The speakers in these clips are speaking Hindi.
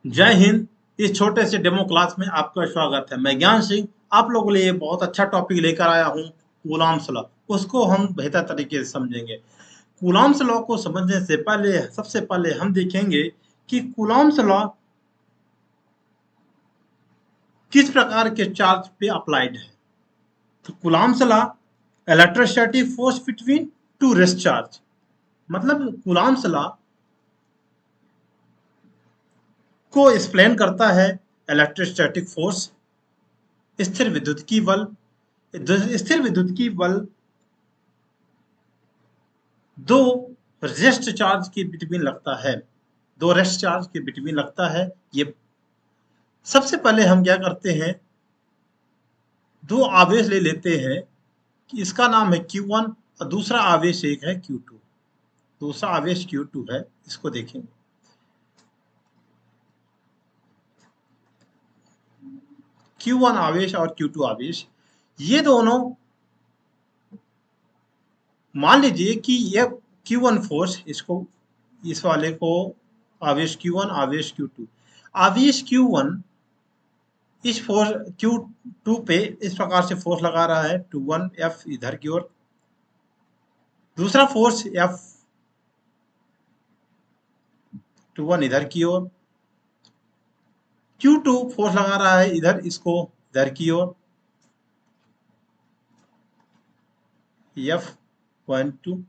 जय हिंद। इस छोटे से डेमो क्लास में आपका स्वागत है। मैं ज्ञान सिंह आप लोगों के लिए बहुत अच्छा टॉपिक लेकर आया हूँ, कूलॉम्स लॉ। उसको हम बेहतर तरीके से समझेंगे। कूलॉम्स लॉ को समझने से पहले सबसे पहले हम देखेंगे कि कूलॉम्स लॉ किस प्रकार के चार्ज पे अप्लाइड है। तो Coulomb's law electrostatic force between two rest charge, मतलब कूलॉम्स लॉ को एक्सप्लेन करता है इलेक्ट्रोस्टैटिक फोर्स, स्थिर विद्युत की बल। स्थिर विद्युत की बल दो रेस्ट चार्ज के बिटवीन लगता है, दो रेस्ट चार्ज के बिटवीन लगता है। ये सबसे पहले हम क्या करते हैं, दो आवेश ले लेते हैं कि इसका नाम है Q1 और दूसरा आवेश एक है Q2। दूसरा आवेश Q2 है, इसको देखेंगे। Q1 आवेश और Q2 आवेश, ये दोनों मान लीजिए कि ये Q1 फोर्स, इसको इस वाले को आवेश Q1 आवेश Q2। आवेश Q1 इस फोर्स Q2 पे इस प्रकार से फोर्स लगा रहा है 21F इधर की ओर। दूसरा फोर्स F21 इधर की ओर। Q2 फोर्स लगा रहा है इधर, इसको इधर की ओर F12।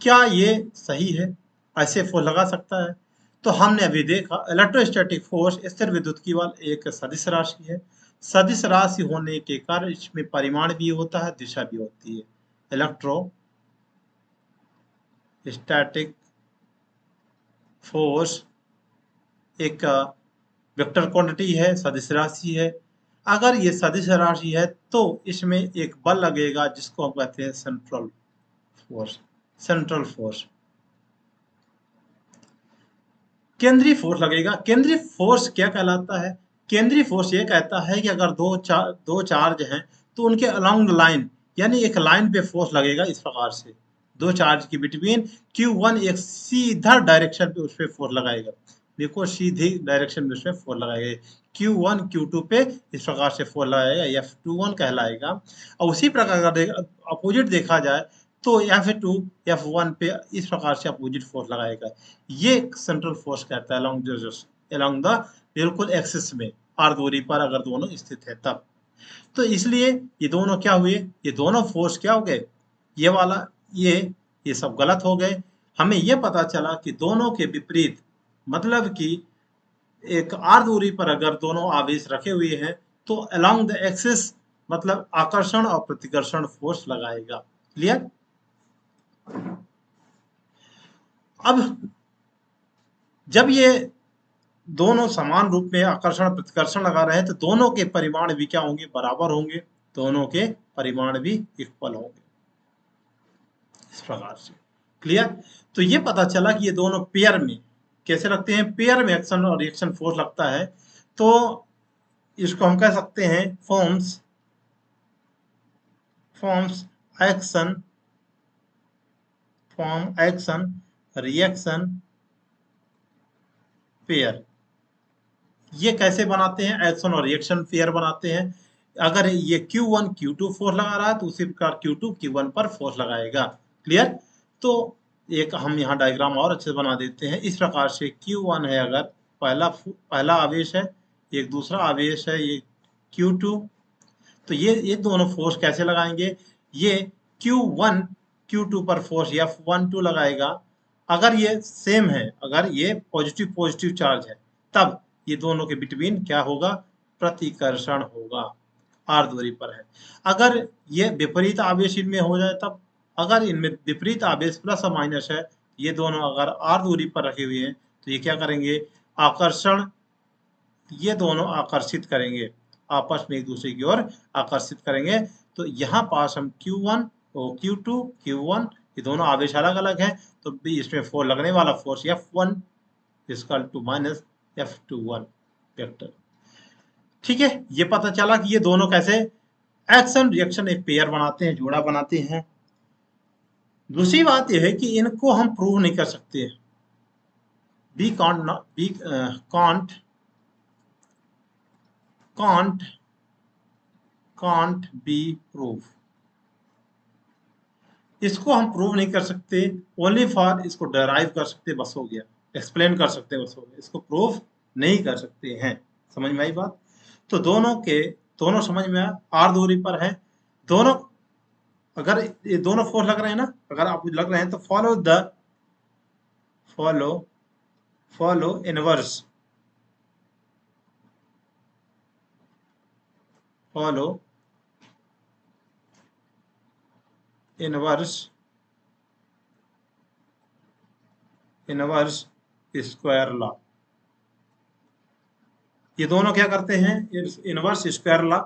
क्या ये सही है? ऐसे फोर्स लगा सकता है? तो हमने अभी देखा इलेक्ट्रोस्टैटिक फोर्स स्थिर विद्युत की बल एक सदिश राशि है। सदिश राशि होने के कारण इसमें परिमाण भी होता है, दिशा भी होती है। इलेक्ट्रोस्टैटिक फोर्स एक वेक्टर क्वांटिटी है, सदिश राशि है। अगर ये सदिश राशि है तो इसमें एक बल लगेगा जिसको हम कहते हैं सेंट्रल फोर्स। सेंट्रल फोर्स, केंद्रीय फोर्स लगेगा। केंद्रीय फोर्स क्या कहलाता है? केंद्रीय फोर्स ये कहता है कि अगर दो चार्ज हैं तो उनके अलोंग द लाइन, यानी एक लाइन पे फोर्स लगेगा इस प्रकार से। दो चार्ज के बिटवीन Q1 एक सीधा डायरेक्शन पे उस पे फोर्स लगाएगा। देखो सीधी डायरेक्शन में उसमें फोर्स लगाएगा। Q1 Q2 पे इस प्रकार से फोर्स लगाएगा, F21 कहलाएगा। और उसी प्रकार का अपोजिट देखा जाए तो F2 F1 पे इस प्रकार से अपोजिट फोर्स लगाएगा। ये सेंट्रल फोर्स कहता है अलोंग द बिल्कुल एक्सिस में, आर दूरी पर अगर दोनों स्थित है तब। तो इसलिए ये दोनों क्या हुए, ये दोनों फोर्स क्या हो गए, ये वाला ये सब गलत हो गए। हमें ये पता चला कि दोनों के विपरीत, मतलब कि एक आर दूरी पर अगर दोनों आवेश रखे हुए हैं तो अलोंग द एक्सिस, मतलब आकर्षण और प्रतिकर्षण फोर्स लगाएगा। क्लियर? अब जब ये दोनों समान रूप में आकर्षण प्रतिकर्षण लगा रहे हैं तो दोनों के परिमाण भी क्या होंगे, बराबर होंगे। दोनों के परिमाण भी इक्वल होंगे इस प्रकार से। क्लियर? तो ये पता चला कि ये दोनों पेयर में कैसे लगते हैं, पेयर में एक्शन और रिएक्शन फोर्स लगता है। तो इसको हम कह सकते हैं forms forms action form action reaction pair. ये कैसे बनाते हैं? एक्शन और रिएक्शन पेयर बनाते हैं। अगर ये Q1 Q2 फोर्स लगा रहा है तो उसी प्रकार Q2 Q1 पर फोर्स लगाएगा। क्लियर? तो एक हम यहाँ डायग्राम और अच्छे से बना देते हैं। इस प्रकार से Q1 है, अगर पहला आवेश है, एक दूसरा आवेश है ये Q2, तो ये दोनों फोर्स कैसे लगाएंगे? ये Q1 Q2 पर फोर्स F12 लगाएगा। अगर ये सेम है, अगर ये पॉजिटिव पॉजिटिव चार्ज है, तब ये दोनों के बिटवीन क्या होगा, प्रतिकर्षण होगा, आर दूरी पर है। अगर ये विपरीत आवेश इनमें हो जाए तब, अगर इनमें विपरीत आवेश प्लस और माइनस है, ये दोनों अगर आर दूरी पर रखे हुए हैं तो ये क्या करेंगे, आकर्षण, ये दोनों आकर्षित करेंगे, आपस में एक दूसरे की ओर आकर्षित करेंगे। तो यहाँ पास हम Q1 और Q2 Q1 ये दोनों आवेश अलग अलग हैं, तो भी इसमें फोर्स लगने वाला force F1 equal to minus F21 vector. ठीक है, ये पता चला कि ये दोनों कैसे एक्शन रिएक्शन एक पेयर बनाते हैं, जोड़ा बनाते हैं। दूसरी बात यह है कि इनको हम प्रूव नहीं कर सकते। Be can't be prove. इसको हम प्रूव नहीं कर सकते, ओनली फॉर इसको डराइव कर सकते, बस हो गया, एक्सप्लेन कर सकते, बस हो गया, इसको प्रूव नहीं कर सकते हैं। समझ में आई बात? तो दोनों समझ में आया, आर दूरी पर है दोनों। अगर ये दोनों फोर्स लग रहे हैं ना, अगर आप लग रहे हैं तो follow inverse, follow inverse square law. ये दोनों क्या करते हैं, इनवर्स स्क्वायर लॉ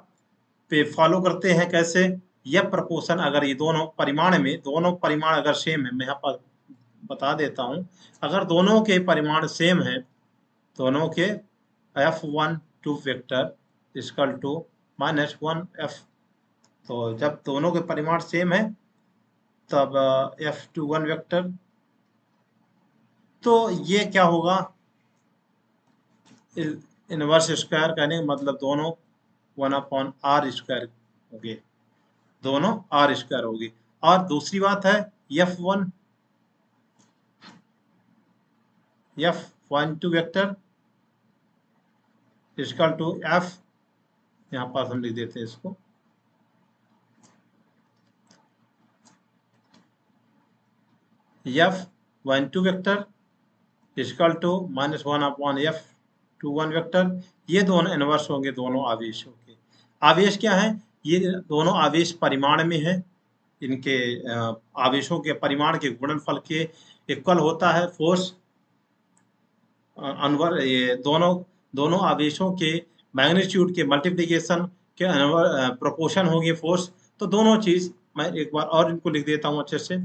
पे फॉलो करते हैं। कैसे? यह प्रपोर्शन, अगर ये दोनों परिमाण अगर सेम है, मैं यहाँ पर बता देता हूँ, अगर दोनों के परिमाण सेम है, दोनों के F12 vector equal to -1F, तो जब दोनों के परिमाण सेम है तब F21 वेक्टर, तो ये क्या होगा, इनवर्स स्क्वायर कहने का मतलब दोनों 1/r² होंगे, दोनों r² होगी। और दूसरी बात है F12 vector equal to F, यहाँ पास हम लिख देते हैं इसको, F12 vector equal to -1/F21 vector. ये दोनों इनवर्स होंगे दोनों आवेशों के। आवेश क्या है? ये दोनों आवेश परिमाण में है, इनके आवेशों के परिमाण के गुणनफल के इक्वल होता है फोर्स। अनवर ये दोनों आवेशों के मैग्नीट्यूड के मल्टीप्लिकेशन के प्रोपोर्शन होगी फोर्स। तो दोनों चीज मैं एक बार और इनको लिख देता हूं अच्छे से।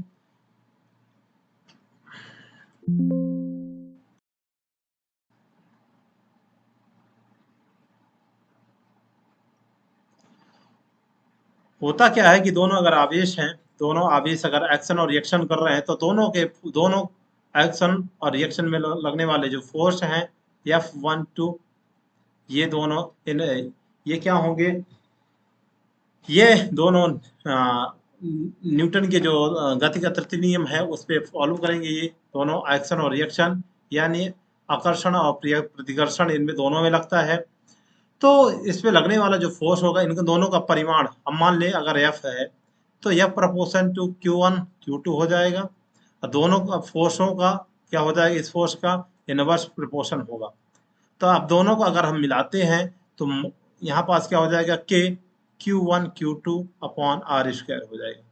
होता क्या है कि दोनों अगर आवेश हैं, दोनों आवेश अगर एक्शन और रिएक्शन कर रहे हैं, तो दोनों एक्शन और रिएक्शन में लगने वाले जो फोर्स हैं F12, ये दोनों ये क्या होंगे, ये दोनों न्यूटन के जो गति का तृतीय नियम है उस पर फॉलो करेंगे। ये दोनों एक्शन और रिएक्शन, यानी आकर्षण और प्रतिकर्षण, इनमें दोनों में लगता है। तो इस पे लगने वाला जो फोर्स होगा, इनके दोनों का परिमाण हम मान ले अगर F है, तो F proportion to Q1 Q2 हो जाएगा, और दोनों का फोर्सों का क्या हो जाएगा, इस फोर्स का इनवर्स प्रोपोर्शन होगा। तो अब दोनों को अगर हम मिलाते हैं तो यहाँ पास क्या हो जाएगा, K Q1 Q2 upon r² हो जाएगा।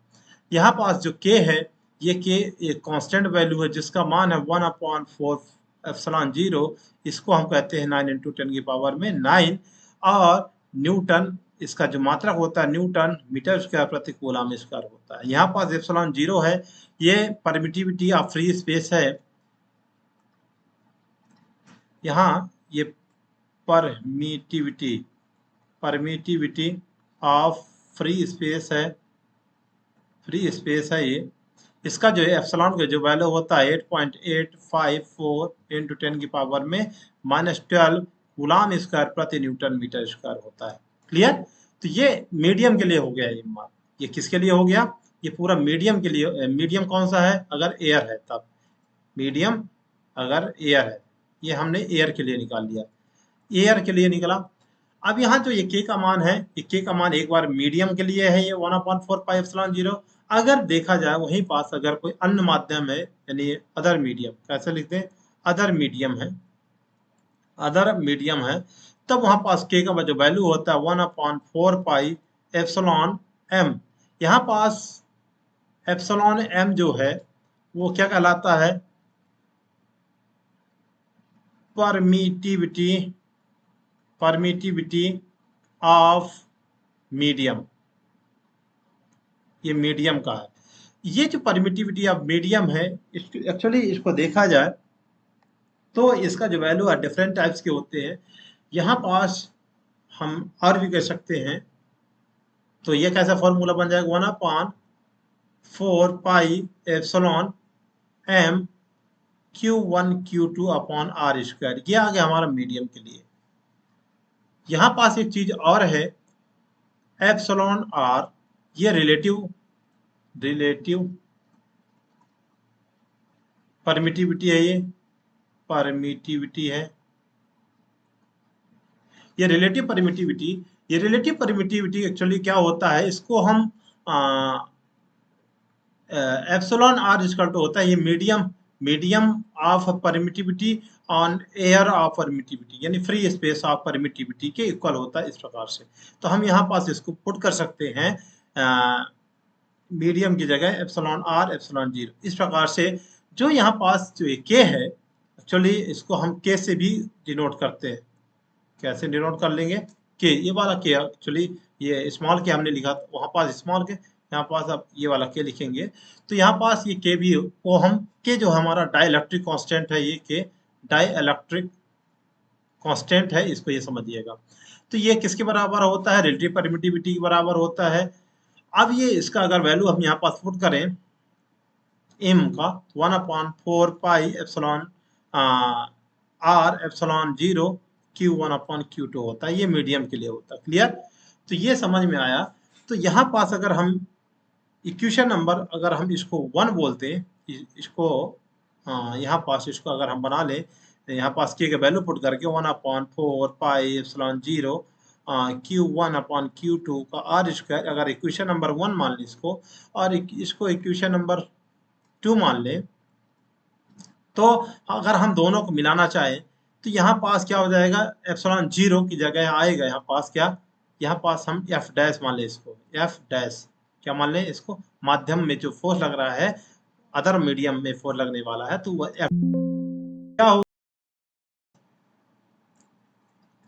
यहाँ पास जो K है, ये K एक कांस्टेंट वैल्यू है जिसका मान है 1/4 ε0। इसको हम कहते हैं 9 × 10⁻⁹ और न्यूटन इसका जो मात्रक होता है, न्यूटन मीटर स्क्वायर प्रति कूलम स्क्वायर होता है। यहाँ पास ε0 है, ये परमिटिविटी ऑफ फ्री स्पेस है। यहाँ ये परमिटिविटी ऑफ फ्री स्पेस है ये। इसका जो है एप्सिलॉन का जो वैल्यू होता है 8.854 × 10⁻⁻12 कूलम स्क्वायर प्रति न्यूटन मीटर स्क्वायर होता है। क्लियर? तो ये मीडियम के लिए हो गया ये मान। ये किसके लिए हो गया? ये पूरा मीडियम के लिए। मीडियम कौन सा है? अगर एयर है तब मीडियम, अगर एयर है, ये हमने एयर के लिए निकाल लिया, एयर के लिए निकला। अब यहाँ जो ये K का मान है, ये K का मान एक बार मीडियम के लिए है, ये 1/4πε0। अगर देखा जाए वहीं पास अगर कोई अन्य माध्यम है, यानी अदर मीडियम, कैसे लिखते हैं, अदर मीडियम है, तब वहां पास K का जो वैल्यू होता है 1/4πε_m। यहाँ पास ε_m जो है वो क्या कहलाता है, परमिटिविटी ऑफ मीडियम। ये मीडियम का है। ये जो परमिटिविटी ऑफ मीडियम है, एक्चुअली इसको देखा जाए तो इसका जो वैल्यू है डिफरेंट टाइप्स के होते हैं। यहाँ पास हम और भी कह सकते हैं, तो ये कैसा फॉर्मूला बन जाएगा, 1/4πε_m Q1 Q2 upon R square, ये आ गया हमारा मीडियम के लिए। यहाँ पास एक चीज और है, एप्सिलॉन आर, ये रिलेटिव परमिटिविटी है, ये परमिटिविटी है, ये रिलेटिव परमिटिविटी एक्चुअली क्या होता है, इसको हम एप्सिलॉन आर इक्वल टू होता है ये medium of permittivity on air of permittivity, यानी फ्री स्पेस ऑफ परमिटिविटी के इक्वल होता है इस प्रकार से। तो हम यहाँ पास इसको पुट कर सकते हैं मीडियम की जगह एप्सिलॉन आर एप्सिलॉन जीरो, इस प्रकार से। जो यहाँ पास जो के है, एक्चुअली इसको हम के से भी डिनोट करते हैं। कैसे डिनोट कर लेंगे, के, ये वाला के, एक्चुअली ये स्मॉल के हमने लिखा था, वहाँ पास स्मॉल के, यहाँ पास अब ये वाला के लिखेंगे। तो यहाँ पास ये के भी को हम के जो हमारा डाइलेक्ट्रिक कांस्टेंट है, ये के डाइलेक्ट्रिक कांस्टेंट है, इसको ये समझिएगा। तो ये किसके बराबर होता है, रिलेटिव परमिटिविटी के बराबर होता है। अब ये इसका अगर वैल्यू हम यहाँ पास पुट करें एम का 1/4 pi epsilon R epsilon zero Q1/Q2 होता है, ये मीडियम के लिए होता है। क्लियर, तो ये समझ में आया। तो यहाँ पास अगर हम इक्वेशन नंबर, अगर हम इसको 1 बोलते हैं, इसको यहाँ पास इसको अगर हम बना लें, यहाँ पास के वैल्यू पुट करके 1/4 पाई एप्सिलॉन जीरो Q1/Q2 का आर स्क्वायर, अगर इक्वेशन नंबर 1 मान लें इसको, और इसको इक्वेशन नंबर 2 मान लें, तो अगर हम दोनों को मिलाना चाहें तो यहाँ पास क्या हो जाएगा, एप्सिलॉन जीरो की जगह आएगा यहाँ पास क्या, यहाँ पास हम एफ डैश मान लें इसको, एफ डैश क्या मान लें इसको, माध्यम में जो फोर्स लग रहा है, अदर मीडियम में फोर्स लगने वाला है, तो वह एफ क्या हो,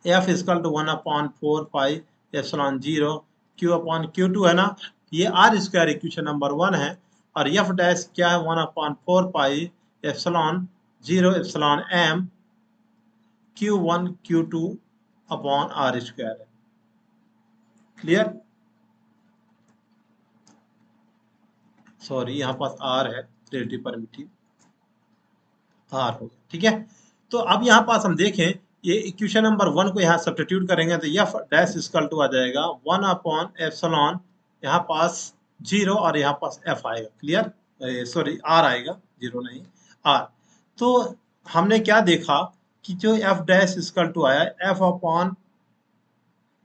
F equal to 1/4 pi epsilon zero Q/Q2 है ना, ये आर स्क्वायर इक्वेशन नंबर 1 है। और एफ डैश क्या है, 1/4 pi epsilon zero epsilon M Q1 Q2 upon R square है। क्लियर, सॉरी यहाँ पास आर है, रिलेटिव परमिटिव आर होगा, ठीक है। तो अब यहाँ पास हम देखें, ये इक्वेशन नंबर 1 को यहाँ सब्स्टिट्यूट करेंगे तो एफ डैश इक्वल टू आ जाएगा 1/एप्सिलॉन, यहाँ पास जीरो और यहाँ पास एफ आएगा। क्लियर, सॉरी आर आएगा, जीरो नहीं आर। तो हमने क्या देखा कि जो एफ डैश इक्वल टू आया, एफ अपॉन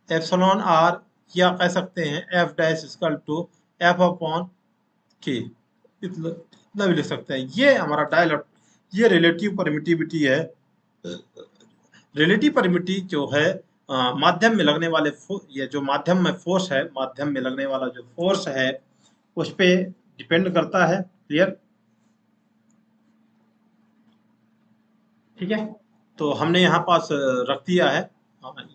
एप्सिलॉन आर, या कह सकते हैं F dash equal to F upon K, इतना भी लिख सकते हैं। ये हमारा डायलेक्ट, ये रिलेटिव परमिटिविटी है। रिलेटिव परमिटिविटी जो है माध्यम में लगने वाले, ये जो माध्यम में फोर्स है, माध्यम में लगने वाला जो फोर्स है उस पे डिपेंड करता है। क्लियर, ठीक है। तो हमने यहाँ पास रख दिया है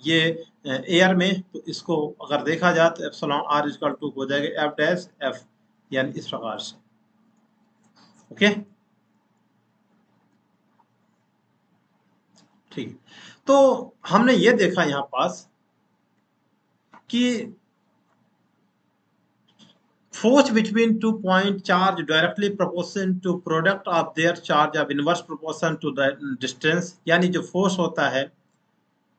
ये एयर में, तो इसको अगर देखा जाए तो एप्सिलॉन आर इक्वल टू हो जाएगा एफ डैश एफ, यानी इस प्रकार से। ओके, ठीक। तो हमने ये देखा यहाँ पास कि force between 2 point charge directly proportion to product of their charge of inverse proportion to the distance, यानी जो फोर्स होता है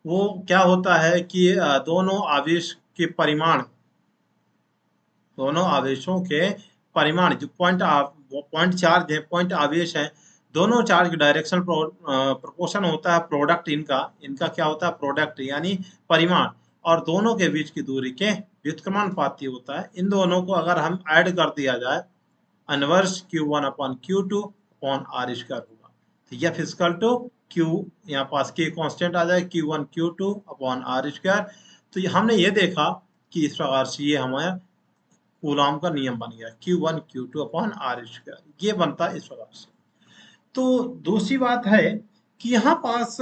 वो क्या होता है कि दोनों आवेश के परिमाण, दोनों आवेशों के परिमाण जो पॉइंट चार्ज है, पॉइंट आवेश है, दोनों चार्ज की डायरेक्शन प्रोपोर्शन होता है प्रोडक्ट, इनका क्या होता है, प्रोडक्ट यानी परिमाण, और दोनों के बीच की दूरी के व्युत्क्रमानुपाती होता है। इन दोनों को अगर हम ऐड कर दिया जाए, inverse Q1/Q2 upon R square होगा। तो एफ इक्वल टू Q, यहाँ पास के कांस्टेंट आ जाए, Q1 Q2 upon R square. तो हमने ये देखा कि इस प्रकार से ये हमारा कूलॉम का नियम बन गया, Q1 Q2 upon R square, ये बनता है इस प्रकार से। तो दूसरी बात है कि यहाँ पास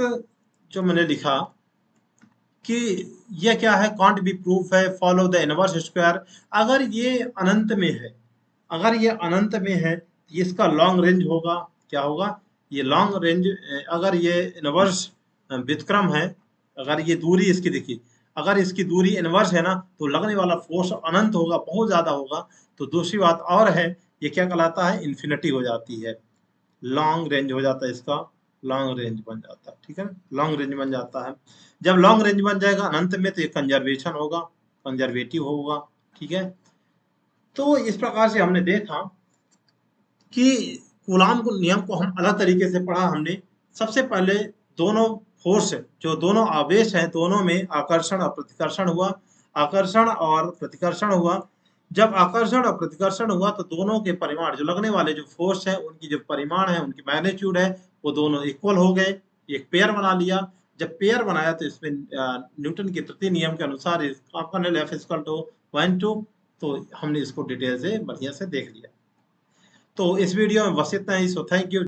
जो मैंने लिखा कि ये क्या है, कांट बी प्रूफ है, फॉलो द इनवर्स स्क्वायर। अगर ये अनंत में है, अगर ये अनंत में है, इसका लॉन्ग रेंज होगा, क्या होगा, ये लॉन्ग रेंज, अगर ये इनवर्स व्युत्क्रम है, अगर ये दूरी इसकी देखिए, अगर इसकी दूरी इनवर्स है ना, तो लगने वाला फोर्स अनंत होगा, बहुत ज्यादा होगा। तो दूसरी बात और है, ये क्या कहलाता है, इन्फिनिटी हो जाती है। लॉन्ग रेंज हो जाता है इसका, लॉन्ग रेंज बन जाता है, ठीक है ना, लॉन्ग रेंज बन जाता है। जब लॉन्ग रेंज बन जाएगा अनंत में तो ये कंजर्वेशन होगा, कंजर्वेटिव होगा, ठीक है। तो इस प्रकार से हमने देखा कि कूलाम को नियम को हम अलग तरीके से पढ़ा हमने। सबसे पहले दोनों फोर्स, जो दोनों आवेश हैं, दोनों में आकर्षण और प्रतिकर्षण हुआ, आकर्षण और प्रतिकर्षण हुआ। जब आकर्षण और प्रतिकर्षण हुआ तो दोनों के परिमाण, जो लगने वाले जो फोर्स है उनकी जो परिमाण है, उनकी मैग्नीट्यूड है, वो दोनों इक्वल हो गए, एक पेयर बना लिया। जब पेयर बनाया तो इसमें न्यूटन के तृतीय नियम के अनुसार F = 1/2। तो हमने इसको डिटेल से बढ़िया से देख लिया। तो इस वीडियो में बस इतना ही। So thank you.